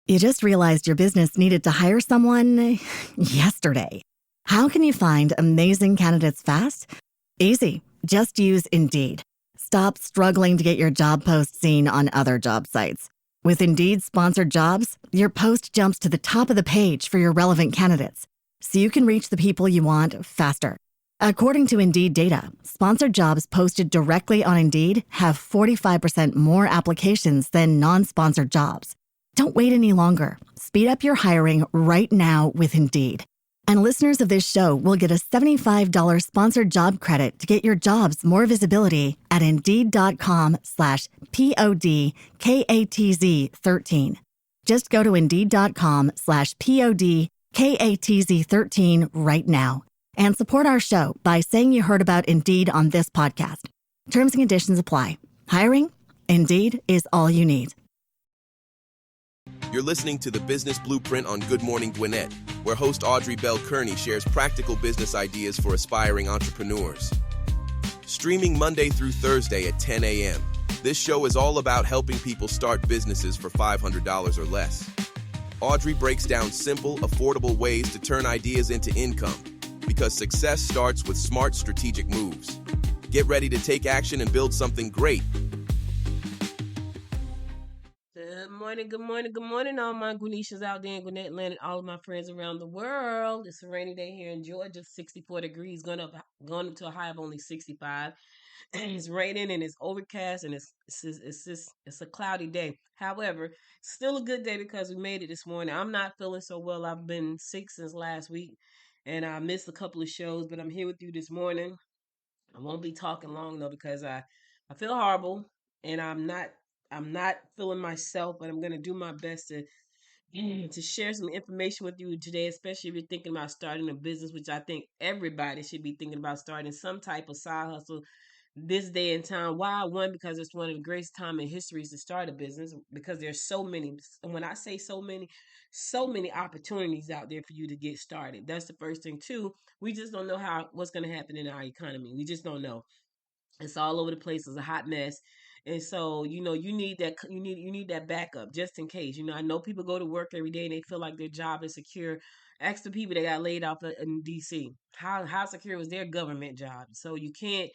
You just realized your business needed to hire someone yesterday. How can you find amazing candidates fast? Easy. Just use Indeed. Stop struggling to get your job post seen on other job sites. With Indeed sponsored jobs, your post jumps to the top of the page for your relevant candidates, so you can reach the people you want faster. According to Indeed data, sponsored jobs posted directly on Indeed have 45% more applications than non-sponsored jobs. Don't wait any longer. Speed up your hiring right now with Indeed. And listeners of this show will get a $75 sponsored job credit to get your jobs more visibility at Indeed.com/PODKATZ13. Just go to Indeed.com/PODKATZ13 right now and support our show by saying you heard about Indeed on this podcast. Terms and conditions apply. Hiring? Indeed is all you need. You're listening to the Business Blueprint on Good Morning Gwinnett, where host Audrey Bell-Kearney shares practical business ideas for aspiring entrepreneurs. Streaming Monday through Thursday at 10 a.m., this show is all about helping people start businesses for $500 or less. Audrey breaks down simple, affordable ways to turn ideas into income, because success starts with smart, strategic moves. Get ready to take action and build something great. Good morning, all my Gwinnetians out there in Gwinnett land and all of my friends around the world. It's a rainy day here in Georgia, 64 degrees, going up to a high of only 65. It's raining and it's overcast and it's a cloudy day. However, still a good day because we made it this morning. I'm not feeling so well. I've been sick since last week and I missed a couple of shows, but I'm here with you this morning. I won't be talking long though because I feel horrible and I'm not feeling myself, but I'm gonna do my best to share some information with you today, especially if you're thinking about starting a business, which I think everybody should be thinking about starting some type of side hustle this day and time. Why? One, because it's one of the greatest time in history to start a business because there's so many. And when I say so many opportunities out there for you to get started. That's the first thing. Two, we just don't know what's going to happen in our economy. We just don't know. It's all over the place. It's a hot mess. And so, you need that backup just in case. I know people go to work every day and they feel like their job is secure. Ask the people that got laid off in DC. How secure was their government job? So you can't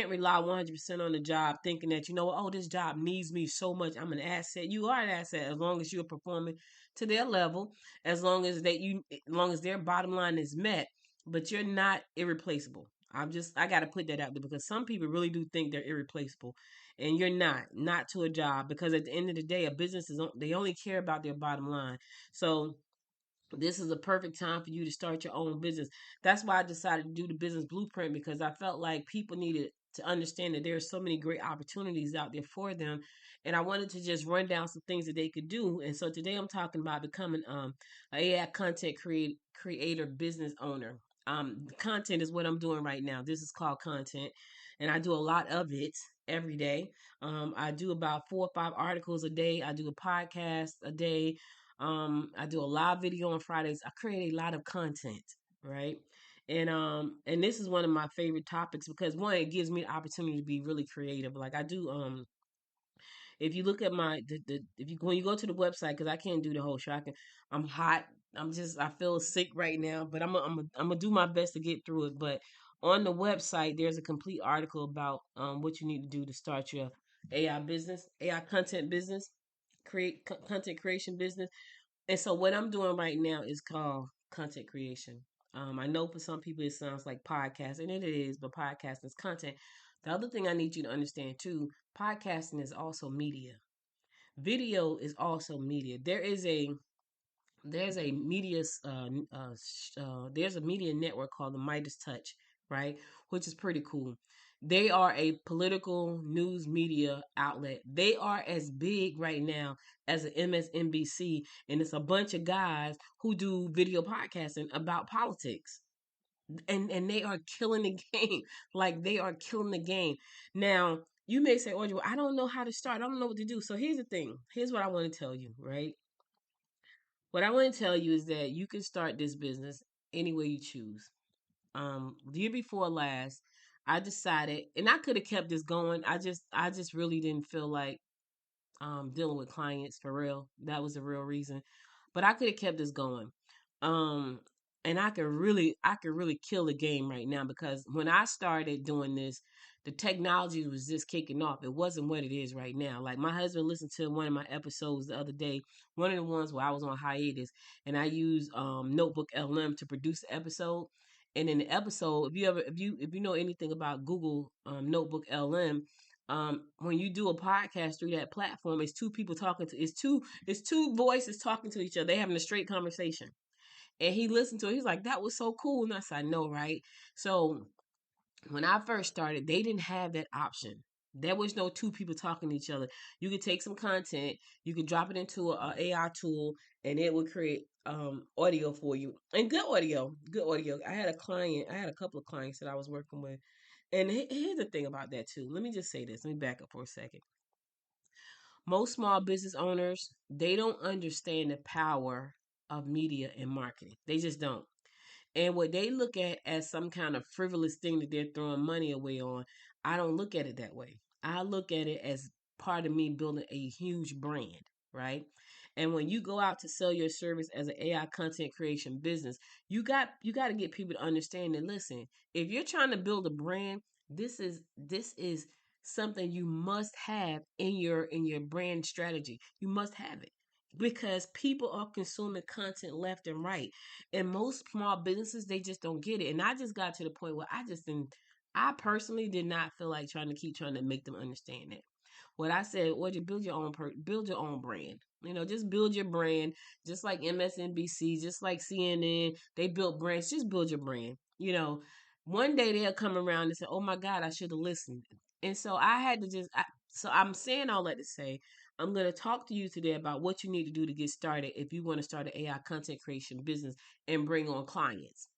rely 100% on the job thinking that, oh, this job needs me so much. I'm an asset. You are an asset as long as you're performing to their level, as long as their bottom line is met, but you're not irreplaceable. I got to put that out there because some people really do think they're irreplaceable and you're not to a job because at the end of the day, a business they only care about their bottom line. So this is a perfect time for you to start your own business. That's why I decided to do the business blueprint because I felt like people needed to understand that there are so many great opportunities out there for them. And I wanted to just run down some things that they could do. And so today I'm talking about becoming an AI content creator business owner. Content is what I'm doing right now. This is called content, and I do a lot of it every day. I do about 4 or 5 articles a day. I do a podcast a day. I do a live video on Fridays. I create a lot of content, right? And this is one of my favorite topics because one, it gives me the opportunity to be really creative. Like I do if you look at my if you when you go to the website because I can't do the whole show. I'm hot. I feel sick right now, but I'm gonna do my best to get through it. But on the website, there's a complete article about what you need to do to start your AI business, AI content business, content creation business. And so what I'm doing right now is called content creation. I know for some people it sounds like podcast, and it is, but podcasting is content. The other thing I need you to understand too, podcasting is also media. Video is also media. There's a media there's a media network called the Midas Touch, right? Which is pretty cool. They are a political news media outlet. They are as big right now as an MSNBC, and it's a bunch of guys who do video podcasting about politics. And they are killing the game. Like they are killing the game. Now, you may say, Audrey, well, I don't know how to start. I don't know what to do. So here's the thing. Here's what I want to tell you, right? What I want to tell you is that you can start this business any way you choose. The year before last, I decided, and I could have kept this going. I just really didn't feel like dealing with clients for real. That was the real reason. But I could have kept this going. Um, and I could really kill the game right now because when I started doing this, the technology was just kicking off. It wasn't what it is right now. Like my husband listened to one of my episodes the other day, one of the ones where I was on hiatus, and I used Notebook LM to produce the episode. And in the episode, if you know anything about Google Notebook LM, when you do a podcast through that platform, it's two people talking to it's two voices talking to each other. They having a straight conversation. And he listened to it. He's like, that was so cool. And I said, I know, right? So when I first started, they didn't have that option. There was no two people talking to each other. You could take some content, you could drop it into a AI tool, and it would create audio for you. And good audio, good audio. I had a couple of clients that I was working with. And here's the thing about that too. Let me just say this. Let me back up for a second. Most small business owners, they don't understand the power of media and marketing. They just don't. And what they look at as some kind of frivolous thing that they're throwing money away on, I don't look at it that way. I look at it as part of me building a huge brand, right? And when you go out to sell your service as an AI content creation business, you got to get people to understand that listen, if you're trying to build a brand, this is something you must have in your brand strategy. You must have it because people are consuming content left and right, and most small businesses they just don't get it. And I just got to the point where I personally did not feel like trying to make them understand that. What I said, well, you build your own brand. Just build your brand, just like MSNBC, just like CNN. They built brands. Just build your brand. One day they'll come around and say, "Oh my God, I should have listened." And so I had to so I'm saying all that to say, I'm going to talk to you today about what you need to do to get started if you want to start an AI content creation business and bring on clients.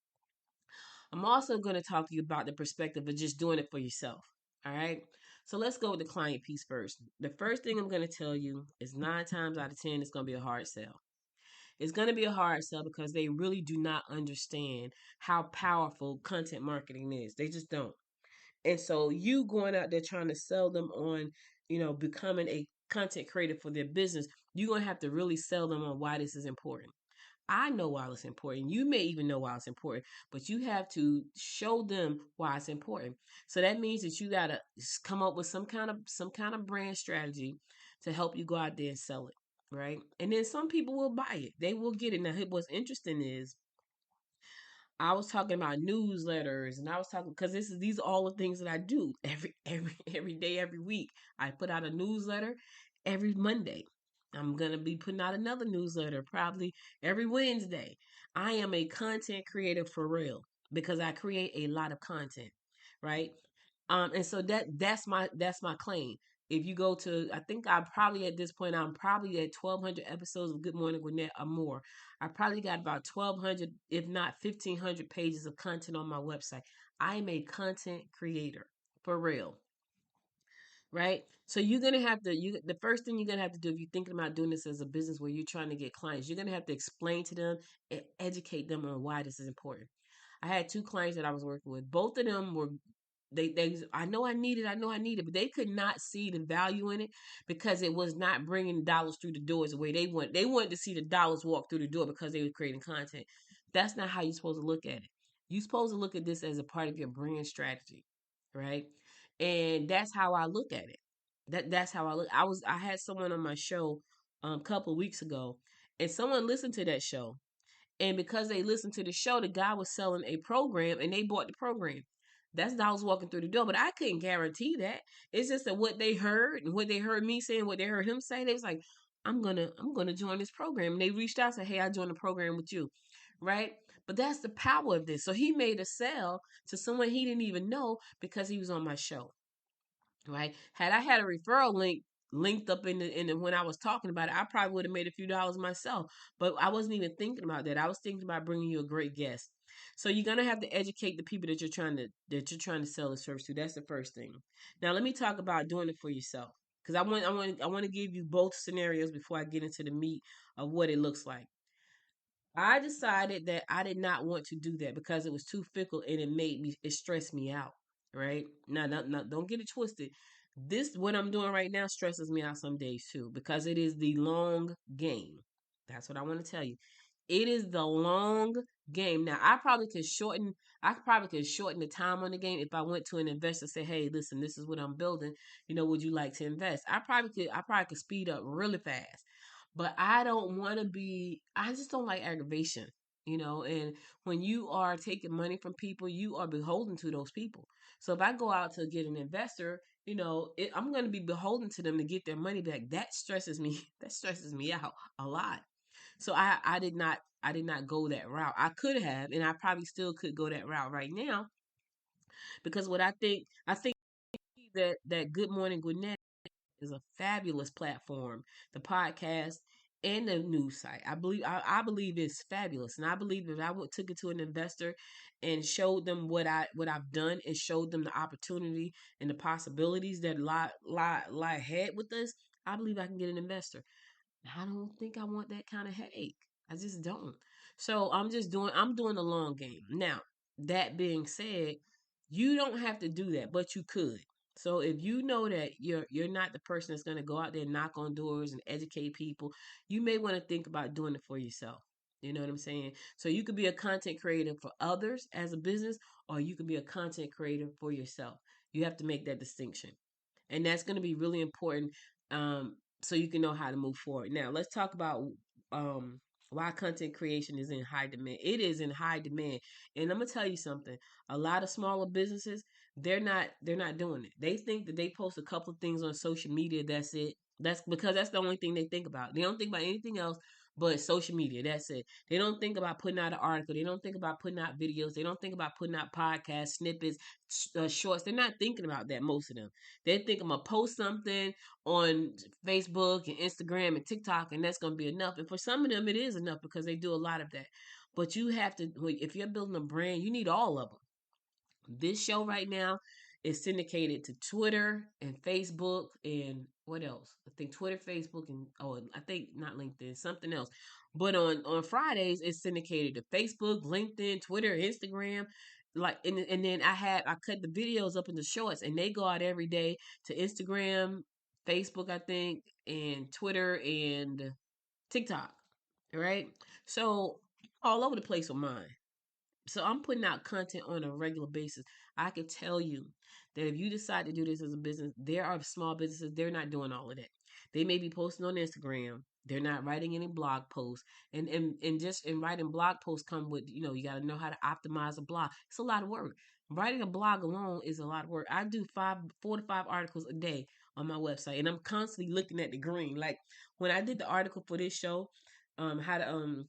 I'm also going to talk to you about the perspective of just doing it for yourself. All right. So let's go with the client piece first. The first thing I'm going to tell you is 9 times out of 10, it's going to be a hard sell. It's going to be a hard sell because they really do not understand how powerful content marketing is. They just don't. And so you going out there trying to sell them on, becoming a content creator for their business, you're going to have to really sell them on why this is important. I know why it's important. You may even know why it's important, but you have to show them why it's important. So that means that you gotta come up with some kind of brand strategy to help you go out there and sell it, right? And then some people will buy it. They will get it. Now, what's interesting is I was talking about newsletters, and I was talking because these are all the things that I do every day, every week. I put out a newsletter every Monday. I'm gonna be putting out another newsletter probably every Wednesday. I am a content creator for real because I create a lot of content, right? And so that's my claim. If you go to, I think I probably at this point I'm probably at 1,200 episodes of Good Morning Gwinnett or more. I probably got about 1,200, if not 1,500 pages of content on my website. I am a content creator for real, right? So you're gonna have to the first thing you're gonna have to do if you're thinking about doing this as a business where you're trying to get clients, you're gonna have to explain to them and educate them on why this is important. I had two clients that I was working with. Both of them were they I know I need it, but they could not see the value in it because it was not bringing dollars through the doors the way they want. They wanted to see the dollars walk through the door because they were creating content. That's not how you're supposed to look at it. You're supposed to look at this as a part of your brand strategy, right? And that's how I look at it. That's how I look. I had someone on my show a couple of weeks ago, and someone listened to that show, and because they listened to the show, the guy was selling a program and they bought the program. That's dollars walking through the door, but I couldn't guarantee that. It's just that what they heard and what they heard me saying, what they heard him say, they was like, I'm gonna join this program. And they reached out and said, hey, I joined the program with you. Right? But that's the power of this. So he made a sale to someone he didn't even know because he was on my show, right? Had I had a referral link linked up in the when I was talking about it, I probably would have made a few dollars myself. But I wasn't even thinking about that. I was thinking about bringing you a great guest. So you're gonna have to educate the people that you're trying to sell the service to. That's the first thing. Now let me talk about doing it for yourself because I want to give you both scenarios before I get into the meat of what it looks like. I decided that I did not want to do that because it was too fickle and it stressed me out. Right now, don't get it twisted. This, what I'm doing right now, stresses me out some days too, because it is the long game. That's what I want to tell you. It is the long game. Now, I probably could shorten the time on the game if I went to an investor and say, "Hey, listen, this is what I'm building. Would you like to invest?" I probably could speed up really fast. But I don't want to be I just don't like aggravation. And when you are taking money from people, you are beholden to those people. So if I go out to get an investor, I'm going to be beholden to them to get their money back. That stresses me. That stresses me out a lot. So I did not go that route. I could have, and I probably still could go that route right now, because what I think that Good Morning Gwinnett is a fabulous platform. The podcast and the news site. I believe it's fabulous, and I believe if I took it to an investor and showed them what I've done, and showed them the opportunity and the possibilities that lie ahead with us, I believe I can get an investor. I don't think I want that kind of headache. I just don't. So I'm doing the long game. Now, that being said, you don't have to do that, but you could. So if you know that you're not the person that's going to go out there and knock on doors and educate people, you may want to think about doing it for yourself. You know what I'm saying? So you could be a content creator for others as a business, or you could be a content creator for yourself. You have to make that distinction, and that's going to be really important, so you can know how to move forward. Now, let's talk about um, why content creation is in high demand. It is in high demand, and I'm gonna tell you something. A lot of smaller businesses, they're not doing it. They think that they post a couple of things on social media. That's it. That's because that's the only thing they think about. They don't think about anything else but social media. That's it. They don't think about putting out an article. They don't think about putting out videos. They don't think about putting out podcast snippets, shorts. They're not thinking about that, most of them. They think I'm gonna post something on Facebook and Instagram and TikTok, and that's gonna be enough. And for some of them, it is enough because they do a lot of that. But you have to, if you're building a brand, you need all of them. This show right now is syndicated to Twitter and Facebook and what else? I think Twitter, Facebook, and I think not LinkedIn, something else. But on Fridays, it's syndicated to Facebook, LinkedIn, Twitter, Instagram. Like, and then I cut the videos up into shorts, and they go out every day to Instagram, Facebook, I think, and Twitter and TikTok. Right? So all over the place with mine. So I'm putting out content on a regular basis. I can tell you that if you decide to do this as a business, there are small businesses, they're not doing all of that. They may be posting on Instagram. They're not writing any blog posts. And just in writing blog posts come with, you got to know how to optimize a blog. It's a lot of work. Writing a blog alone is a lot of work. I do 4 to 5 articles a day on my website, and I'm constantly looking at the green. Like when I did the article for this show, um, how to um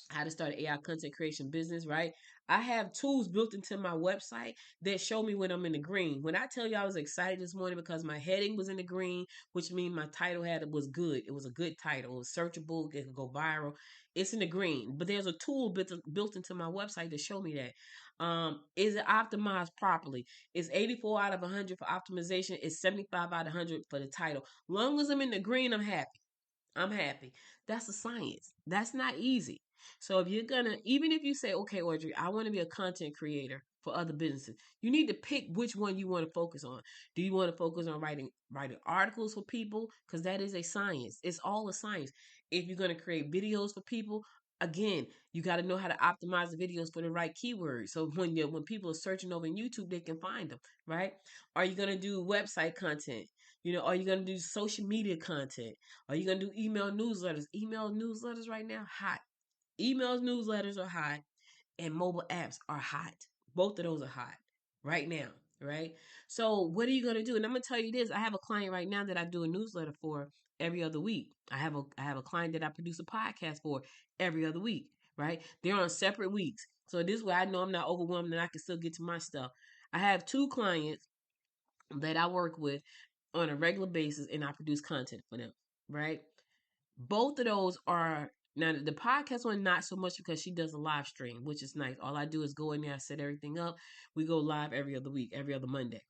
how to start an AI content creation business, right? I have tools built into my website that show me when I'm in the green. When I tell you I was excited this morning because my heading was in the green, which means my title was good. It was a good title. It was searchable. It could go viral. It's in the green. But there's a tool built into my website to show me that. Is it optimized properly? It's 84 out of 100 for optimization. It's 75 out of 100 for the title. Long as I'm in the green, I'm happy. I'm happy. That's a science. That's not easy. So if you're gonna, even if you say, okay, Audrey, I want to be a content creator for other businesses, you need to pick which one you want to focus on. Do you want to focus on writing articles for people? Because that is a science. It's all a science. If you're gonna create videos for people, again, you got to know how to optimize the videos for the right keywords. So when people are searching over in YouTube, they can find them, right? Are you gonna do website content? Are you gonna do social media content? Are you gonna do email newsletters? Email newsletters right now, hot. Emails, newsletters are hot, and mobile apps are hot. Both of those are hot right now, right? So what are you gonna do? And I'm gonna tell you this: I have a client right now that I do a newsletter for every other week. I have a client that I produce a podcast for every other week, right? They're on separate weeks, so this way I know I'm not overwhelmed and I can still get to my stuff. I have 2 clients that I work with on a regular basis, and I produce content for them, right? Both of those are now the podcast one, not so much because she does a live stream, which is nice. All I do is go in there, I set everything up. We go live every other week, every other Monday.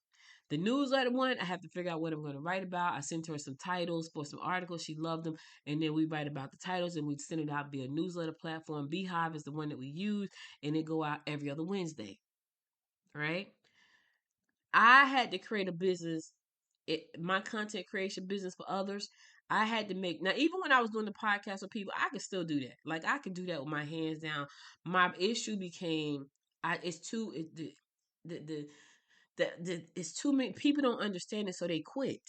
The newsletter one, I have to figure out what I'm going to write about. I sent her some titles for some articles. She loved them. And then we write about the titles and we send it out via newsletter platform. Beehive is the one that we use, and it go out every other Wednesday. Right? I had to create a business my content creation business for others, I had to make now even when I was doing the podcast with people, I could still do that. Like I could do that with my hands down. My issue became I it's too it, the, it's too many people don't understand it, so they quit.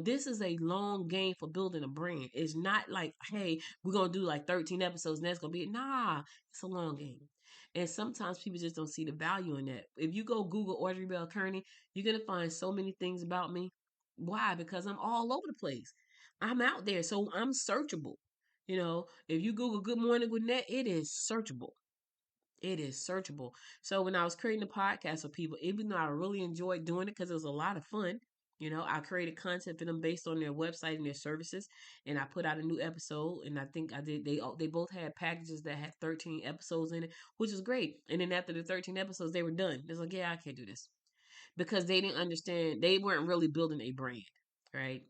This is a long game for building a brand. It's not like, hey, we're gonna do like 13 episodes and that's gonna be it. Nah, it's a long game. And sometimes people just don't see the value in that. If you go Google Audrey Bell-Kearney, you're gonna find so many things about me. Why? Because I'm all over the place. I'm out there, so I'm searchable. If you Google Good Morning Gwinnett, it is searchable. It is searchable. So when I was creating the podcast for people, even though I really enjoyed doing it because it was a lot of fun, I created content for them based on their website and their services, and I put out a new episode. And I think I did. They both had packages that had 13 episodes in it, which is great. And then after the 13 episodes, they were done. It's like, yeah, I can't do this because they didn't understand. They weren't really building a brand, right?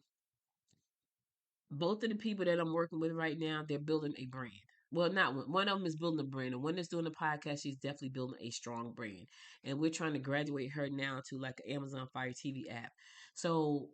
Both of the people that I'm working with right now, they're building a brand. Well, not one. One of them is building a brand, and one that's doing the podcast, she's definitely building a strong brand. And we're trying to graduate her now to like an Amazon Fire TV app. So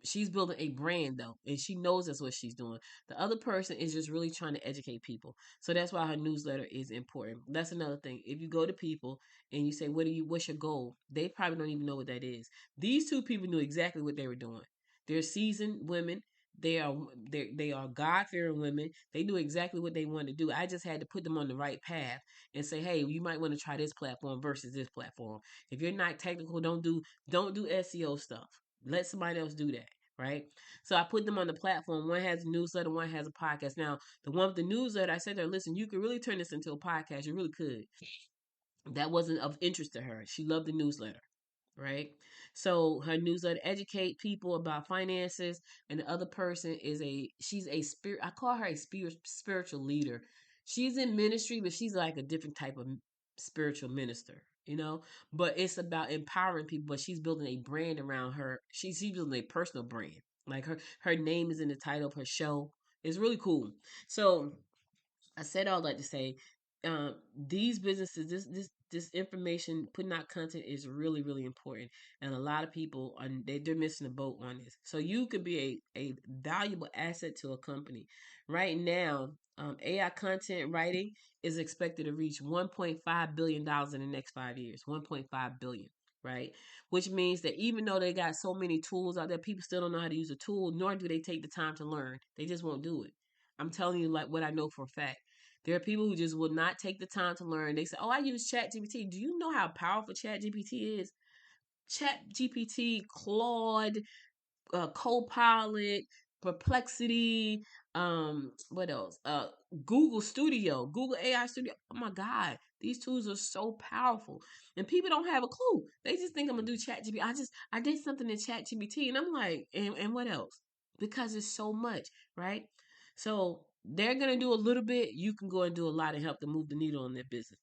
she's building a brand though, and she knows that's what she's doing. The other person is just really trying to educate people. So that's why her newsletter is important. That's another thing. If you go to people and you say, what's your goal? They probably don't even know what that is. These two people knew exactly what they were doing. They're seasoned women. They are God fearing women. They knew exactly what they wanted to do. I just had to put them on the right path and say, hey, you might want to try this platform versus this platform. If you're not technical, don't do SEO stuff. Let somebody else do that. Right. So I put them on the platform. One has a newsletter, one has a podcast. Now, the one with the newsletter, I said to her, listen, you could really turn this into a podcast. You really could. That wasn't of interest to her. She loved the newsletter, right? So her newsletter educate people about finances, and the other person she's a spirit. I call her a spiritual leader. She's in ministry, but she's like a different type of spiritual minister. But it's about empowering people. But she's building a brand around her. She's building a personal brand. Like her name is in the title of her show. It's really cool. So I said all that to say, these businesses, this information, putting out content is really really important, and a lot of people are they're missing the boat on this. So you could be a valuable asset to a company. Right now, AI content writing is expected to reach $1.5 billion in the next 5 years. 1.5 billion. Right, which means that even though they got so many tools out there, people still don't know how to use a tool, nor do they take the time to learn. They just won't do it. I'm telling you, like what I know for a fact. There are people who just will not take the time to learn. They say, "Oh, I use ChatGPT." Do you know how powerful ChatGPT is? ChatGPT, Claude, Copilot, Perplexity, what else? Google Studio, Google AI Studio. Oh my God, these tools are so powerful, and people don't have a clue. They just think I'm gonna do ChatGPT. I did something in ChatGPT, and I'm like, and what else? Because it's so much, right? So they're gonna do a little bit. You can go and do a lot and help them move the needle on their business.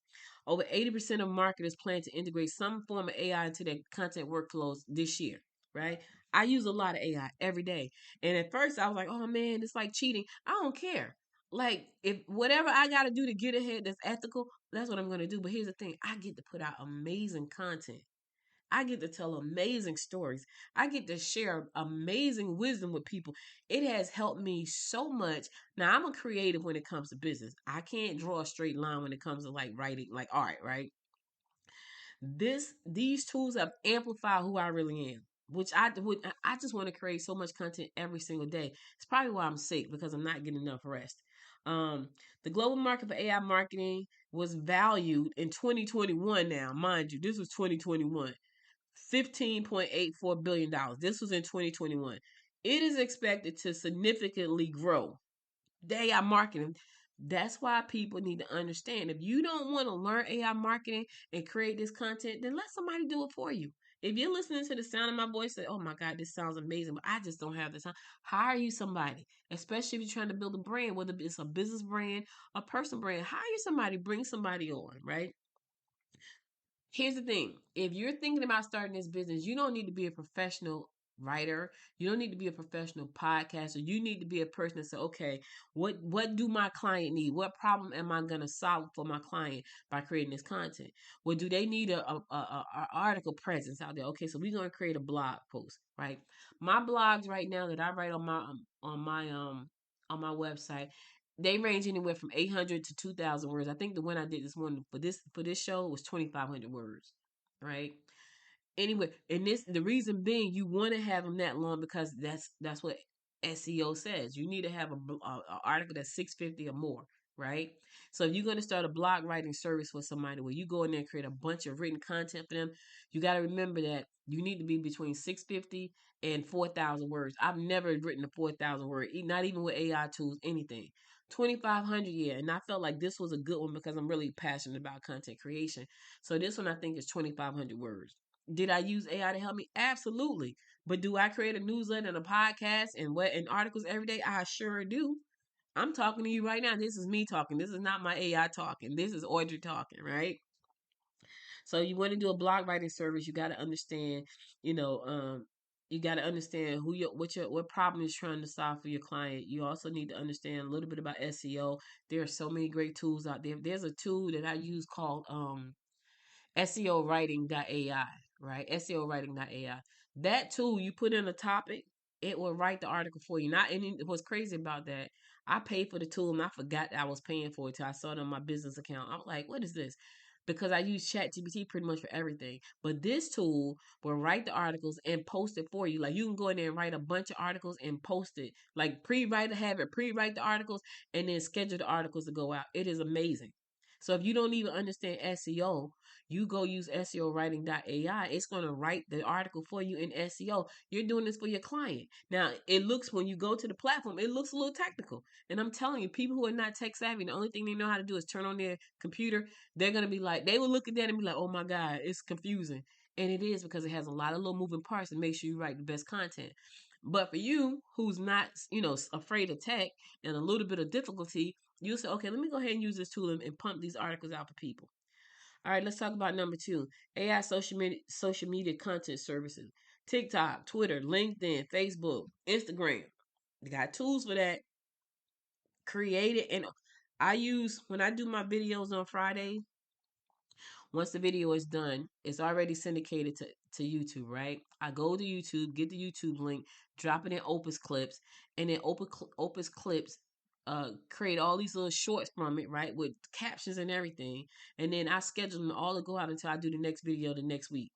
Over 80% of marketers plan to integrate some form of AI into their content workflows this year, right? I use a lot of AI every day. And at first I was like, oh man, it's like cheating. I don't care. Like if whatever I gotta do to get ahead that's ethical, that's what I'm gonna do. But here's the thing, I get to put out amazing content. I get to tell amazing stories. I get to share amazing wisdom with people. It has helped me so much. Now I'm a creative when it comes to business. I can't draw a straight line when it comes to like writing, like art, right? These tools have amplified who I really am, which I just want to create so much content every single day. It's probably why I'm sick because I'm not getting enough rest. Um, the global market for AI marketing was valued in 2021. Now, mind you, this was 2021. $15.84 billion. This was in 2021. It is expected to significantly grow. AI marketing. That's why people need to understand. If you don't want to learn AI marketing and create this content, then let somebody do it for you. If you're listening to the sound of my voice, say, "Oh my God, this sounds amazing," but I just don't have the time. Hire you somebody, especially if you're trying to build a brand, whether it's a business brand, a personal brand. Hire somebody, bring somebody on, right? Here's the thing. If you're thinking about starting this business, you don't need to be a professional writer. You don't need to be a professional podcaster. You need to be a person that say, okay, what do my client need? What problem am I gonna solve for my client by creating this content? Well, do they need a article presence out there? Okay, so we're gonna create a blog post, right? My blogs right now that I write on my website, they range anywhere from 800 to 2,000 words. I think the one I did this one for this show was 2,500 words, right? Anyway, and the reason being you want to have them that long because that's what SEO says. You need to have a article that's 650 or more, right? So if you're going to start a blog writing service for somebody where you go in there and create a bunch of written content for them, you got to remember that you need to be between 650 and 4,000 words. I've never written a 4,000 word, not even with AI tools, anything. 2,500, yeah, and I felt like this was a good one because I'm really passionate about content creation. So this one I think is 2,500 words. Did I use AI to help me? Absolutely. But do I create a newsletter and a podcast and articles every day? I sure do. I'm talking to you right now. This is me talking. This is not my AI talking. This is Audrey talking, right? So you want to do a blog writing service, you got to understand, you know, you got to understand what problem you're trying to solve for your client. You also need to understand a little bit about SEO. There are so many great tools out there. There's a tool that I use called SEO writing.ai, right? SEO writing.ai. That tool, you put in a topic, it will write the article for you. Not and what's crazy about that, I paid for the tool and I forgot that I was paying for it till I saw it on my business account. I'm like, what is this? Because I use ChatGPT pretty much for everything. But this tool will write the articles and post it for you. Like you can go in there and write a bunch of articles and post it. Like pre-write the articles and then schedule the articles to go out. It is amazing. So if you don't even understand SEO, you go use SEO writing.ai. It's going to write the article for you in SEO. You're doing this for your client. Now, it looks, when you go to the platform, it looks a little technical. And I'm telling you, people who are not tech savvy, the only thing they know how to do is turn on their computer. They're going to be like, they will look at that and be like, oh my God, it's confusing. And it is because it has a lot of little moving parts and make sure you write the best content. But for you, who's not, afraid of tech and a little bit of difficulty, you'll say, okay, let me go ahead and use this tool and pump these articles out for people. All right, let's talk about number 2, AI social media content services. TikTok, Twitter, LinkedIn, Facebook, Instagram. They got tools for that. Create it. And when I do my videos on Friday, once the video is done, it's already syndicated to YouTube, right? I go to YouTube, get the YouTube link, drop it in Opus Clips, and then Opus Clips create all these little shorts from it, right? With captions and everything. And then I schedule them all to go out until I do the next video the next week.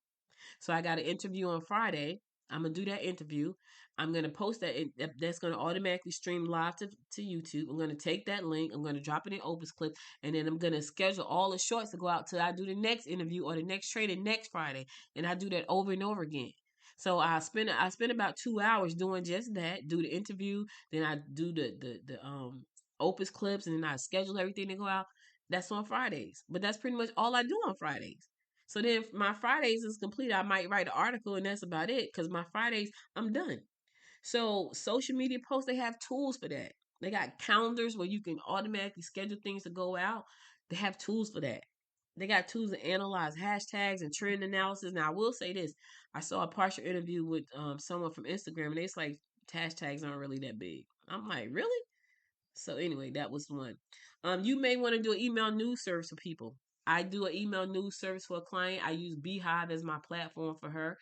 So I got an interview on Friday. I'm gonna do that interview. I'm gonna post that. That's gonna automatically stream live to YouTube. I'm gonna take that link. I'm gonna drop it in Opus Clip, and then I'm gonna schedule all the shorts to go out till I do the next interview or the next training next Friday, and I do that over and over again. So I spend about 2 hours doing just that. Do the interview, then I do the Opus Clips, and then I schedule everything to go out. That's on Fridays, but that's pretty much all I do on Fridays. So then if my Fridays is complete, I might write an article and that's about it because my Fridays, I'm done. So social media posts, they have tools for that. They got calendars where you can automatically schedule things to go out. They have tools for that. They got tools to analyze hashtags and trend analysis. Now, I will say this. I saw a partial interview with someone from Instagram and it's like hashtags aren't really that big. I'm like, really? So anyway, that was one. You may want to do an email news service for people. I do an email news service for a client. I use Beehive as my platform for her.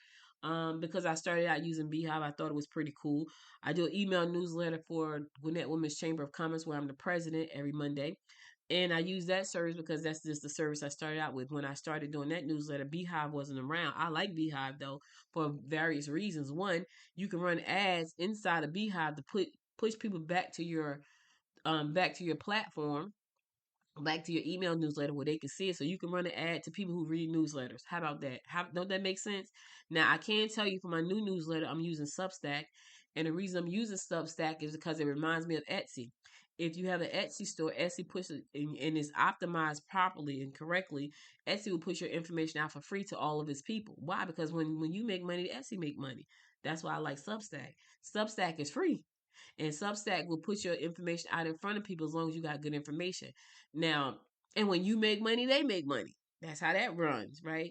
Because I started out using Beehive, I thought it was pretty cool. I do an email newsletter for Gwinnett Women's Chamber of Commerce, where I'm the president every Monday. And I use that service because that's just the service I started out with. When I started doing that newsletter, Beehive wasn't around. I like Beehive though for various reasons. One, you can run ads inside of Beehive to push people back to your platform, back to your email newsletter where they can see it, so you can run an ad to people who read newsletters. How about that? Don't that make sense? Now I can tell you for my new newsletter, I'm using Substack, and the reason I'm using Substack is because it reminds me of Etsy. If you have an Etsy store, Etsy pushes and it's optimized properly and correctly, Etsy will push your information out for free to all of its people. Why? Because when you make money, Etsy make money. That's why I like Substack. Substack is free. And Substack will put your information out in front of people as long as you got good information. Now, and when you make money, they make money. That's how that runs, right?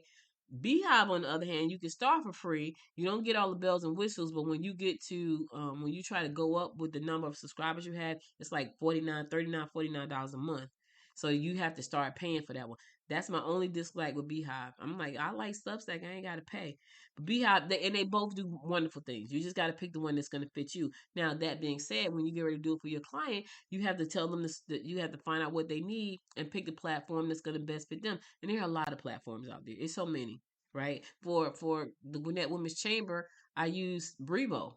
Beehive, on the other hand, you can start for free. You don't get all the bells and whistles, but when you get to when you try to go up with the number of subscribers you have, it's like $49 a month. So you have to start paying for that one. That's my only dislike with Beehive. I'm like, I like Substack. I ain't got to pay. But Beehive, and they both do wonderful things. You just got to pick the one that's going to fit you. Now, that being said, when you get ready to do it for your client, you have to tell them this, that you have to find out what they need and pick the platform that's going to best fit them. And there are a lot of platforms out there. It's so many, right? For the Gwinnett Women's Chamber, I use Brevo.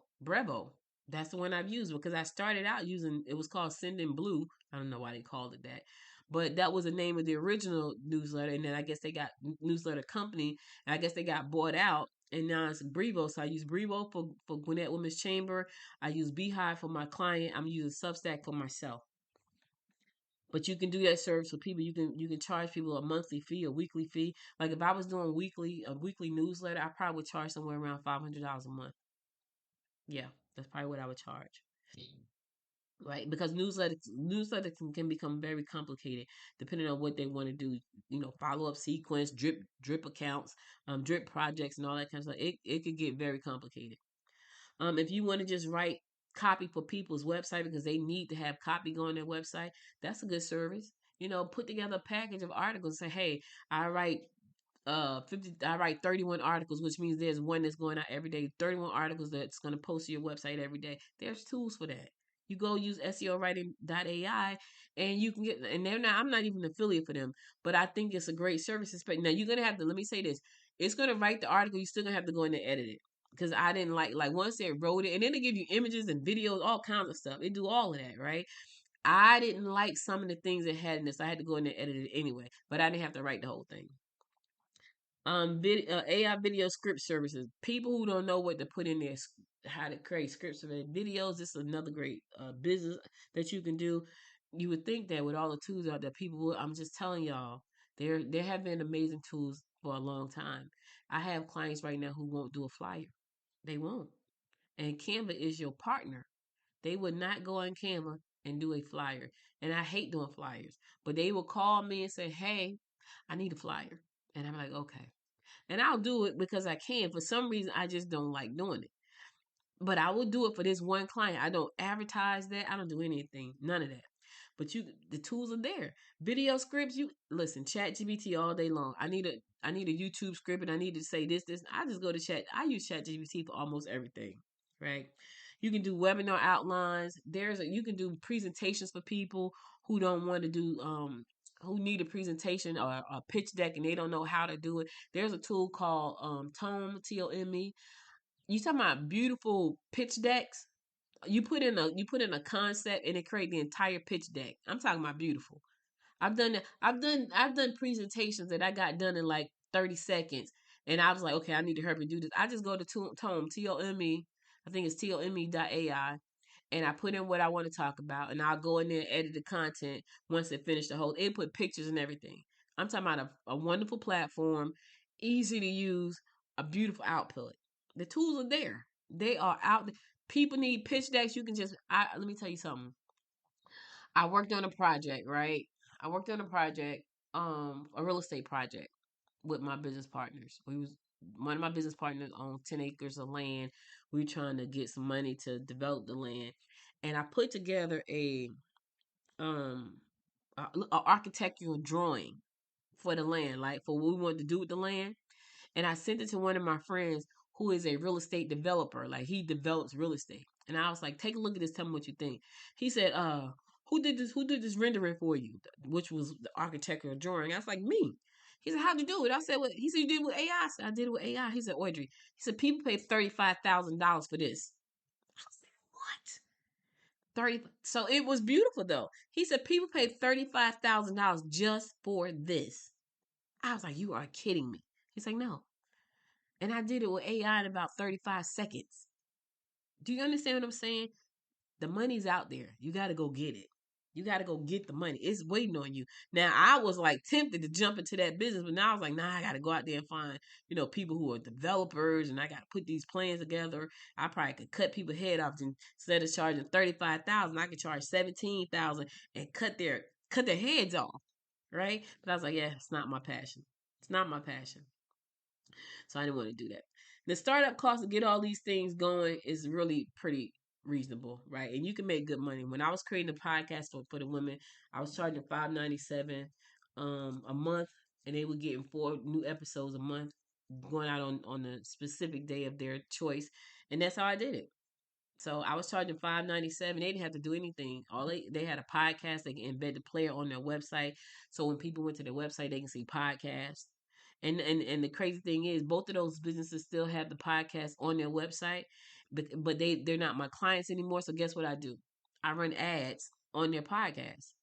That's the one I've used because I started out using, it was called Send in Blue. I don't know why they called it that, but that was the name of the original newsletter. And then I guess they got newsletter company, and I guess they got bought out. And now it's Brevo. So I use Brevo for Gwinnett Women's Chamber. I use Beehive for my client. I'm using Substack for myself. But you can do that service for people. You can charge people a monthly fee, a weekly fee. Like if I was doing a weekly newsletter, I probably would charge somewhere around $500 a month. Yeah, that's probably what I would charge. Right, because newsletters can become very complicated depending on what they want to do. Follow up sequence, drip accounts, drip projects, and all that kind of stuff. It could get very complicated. If you want to just write copy for people's website because they need to have copy going on their website, that's a good service. Put together a package of articles. Say, hey, I write 31 articles, which means there's one that's going out every day. 31 articles that's going to post to your website every day. There's tools for that. You go use SEOwriting.ai and you can get, and I'm not even an affiliate for them, but I think it's a great service. Now you're going to have to, let me say this, it's going to write the article. You're still going to have to go in and edit it. Because I didn't like once they wrote it, and then they give you images and videos, all kinds of stuff. They do all of that, right? I didn't like some of the things it had in this. I had to go in and edit it anyway, but I didn't have to write the whole thing. AI video script services. People who don't know what to put in there, how to create scripts for their videos. This is another great business that you can do. You would think that with all the tools out there, people would. I'm just telling y'all, there have been amazing tools for a long time. I have clients right now who won't do a flyer. They won't. And Canva is your partner. They would not go on Canva and do a flyer. And I hate doing flyers. But they will call me and say, hey, I need a flyer. And I'm like, okay. And I'll do it because I can. For some reason, I just don't like doing it. But I will do it for this one client. I don't advertise that. I don't do anything. None of that. But the tools are there. Video scripts, you listen, ChatGPT all day long. I need a YouTube script and I need to say this. I just go to Chat. I use ChatGPT for almost everything. Right? You can do webinar outlines. You can do presentations for people who don't want to do who need a presentation or a pitch deck and they don't know how to do it. There's a tool called Tome, Tome. You talking about beautiful pitch decks? You put in a concept and it create the entire pitch deck. I'm talking about beautiful. I've done that. I've done presentations that I got done in like 30 seconds. And I was like, okay, I need to hurry do this. I just go to Tome, Tome. I think it's tome.ai, and I put in what I want to talk about, and I'll go in there and edit the content once it finished the whole. It put pictures and everything. I'm talking about a wonderful platform, easy to use, a beautiful output. The tools are there. They are out. People need pitch decks. You can just. Let me tell you something. I worked on a project, right? I worked on a project, a real estate project with my business partners. One of my business partners owned 10 acres of land. We were trying to get some money to develop the land. And I put together um a architectural drawing for the land, like for what we wanted to do with the land. And I sent it to one of my friends who is a real estate developer. Like he develops real estate. And I was like, take a look at this, tell me what you think. He said, who did this rendering for you? Which was the architectural drawing. I was like, me. He said, how'd you do it? I said, what? He said, you did it with AI. I said, I did it with AI. He said, Audrey. He said, people paid $35,000 for this. I said, what? 30. So it was beautiful though. He said, people paid $35,000 just for this. I was like, you are kidding me. He's like, no. And I did it with AI in about 35 seconds. Do you understand what I'm saying? The money's out there. You got to go get it. You got to go get the money. It's waiting on you. Now, I was like tempted to jump into that business, but now I was like, nah, I got to go out there and find, people who are developers and I got to put these plans together. I probably could cut people's head off instead of charging 35,000, I could charge 17,000 and cut their heads off. Right. But I was like, yeah, it's not my passion. It's not my passion. So I didn't want to do that. The startup cost to get all these things going is really pretty reasonable, right? And you can make good money. When I was creating a podcast for the women, I was charging $5.97 a month, and they were getting 4 new episodes a month going out on a specific day of their choice, and that's how I did it. So I was charging $5.97. They didn't have to do anything. All they had a podcast. They can embed the player on their website, so when people went to their website, they can see podcasts. And the crazy thing is, both of those businesses still have the podcast on their website, but they're not my clients anymore. So guess what I do? I run ads on their podcast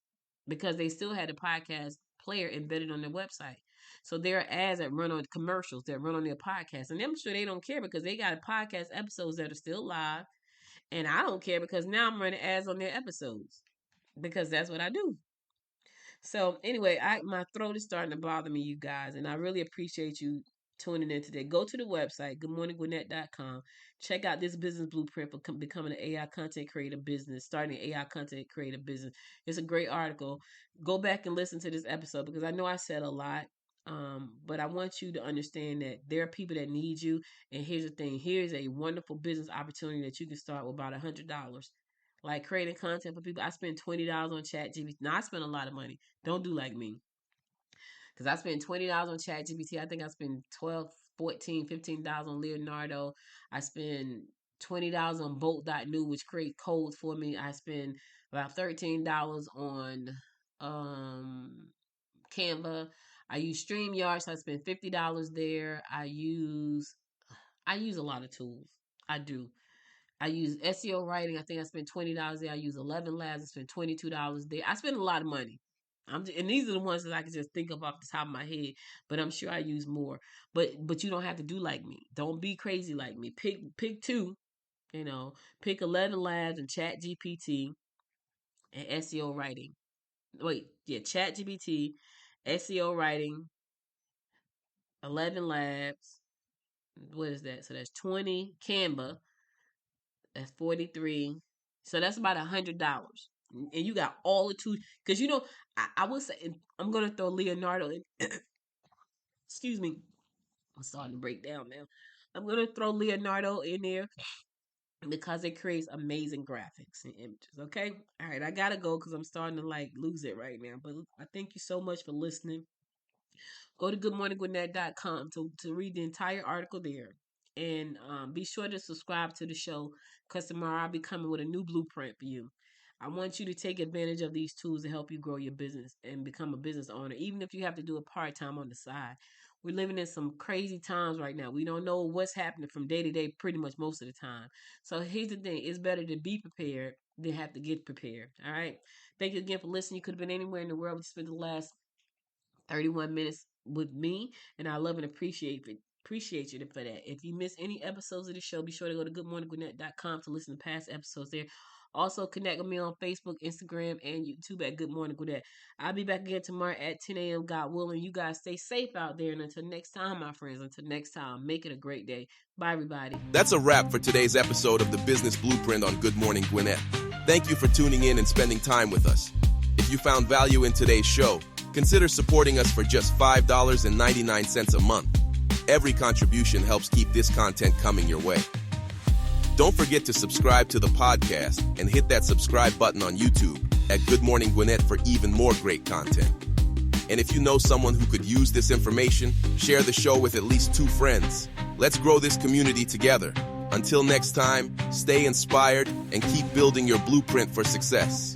because they still had the podcast player embedded on their website. So there are ads that run on commercials that run on their podcast, and I'm sure they don't care because they got podcast episodes that are still live. And I don't care because now I'm running ads on their episodes because that's what I do. So anyway, my throat is starting to bother me, you guys, and I really appreciate you tuning in today. Go to the website, goodmorninggwinnett.com. Check out this business blueprint for becoming an AI content creator business, starting an AI content creator business. It's a great article. Go back and listen to this episode because I know I said a lot. But I want you to understand that there are people that need you. And here's the thing. Here's a wonderful business opportunity that you can start with about $100. Like creating content for people. I spend $20 on ChatGPT. Now, I spend a lot of money. Don't do like me. Because I spend $20 on ChatGPT. I think I spend $12, $14, $15 on Leonardo. I spend $20 on Bolt.new, which create codes for me. I spend about $13 on Canva. I use StreamYard, so I spend $50 there. I use a lot of tools. I do. I use SEO writing. I think I spent $20 there. I use 11 Labs. I spent $22 there. I spend a lot of money. And these are the ones that I can just think of off the top of my head. But I'm sure I use more. But you don't have to do like me. Don't be crazy like me. Pick 2. Pick 11 Labs and ChatGPT and SEO writing. ChatGPT, SEO writing, 11 Labs. What is that? So that's 20. Canva. That's 43. So that's about $100. And you got all the tools. Because, I would say, I'm going to throw Leonardo in. Excuse me. I'm starting to break down now. I'm going to throw Leonardo in there because it creates amazing graphics and images. Okay? All right. I got to go because I'm starting to lose it right now. But I thank you so much for listening. Go to goodmorninggwinnett.com to read the entire article there. And be sure to subscribe to the show because tomorrow I'll be coming with a new blueprint for you. I want you to take advantage of these tools to help you grow your business and become a business owner, even if you have to do a part-time on the side. We're living in some crazy times right now. We don't know what's happening from day to day pretty much most of the time. So here's the thing. It's better to be prepared than have to get prepared. All right? Thank you again for listening. You could have been anywhere in the world. We spent the last 31 minutes with me, and I love and appreciate you for that. If you miss any episodes of the show, be sure to go to goodmorninggwinnett.com to listen to past episodes there. Also, connect with me on Facebook, Instagram, and YouTube at Good Morning Gwinnett. I'll be back again tomorrow at 10 a.m. God willing. You guys stay safe out there. And until next time, my friends, make it a great day. Bye, everybody. That's a wrap for today's episode of the Business Blueprint on Good Morning Gwinnett. Thank you for tuning in and spending time with us. If you found value in today's show, consider supporting us for just $5.99 a month. Every contribution helps keep this content coming your way. Don't forget to subscribe to the podcast and hit that subscribe button on YouTube at Good Morning Gwinnett for even more great content. And if you know someone who could use this information, share the show with at least 2 friends. Let's grow this community together. Until next time, stay inspired and keep building your blueprint for success.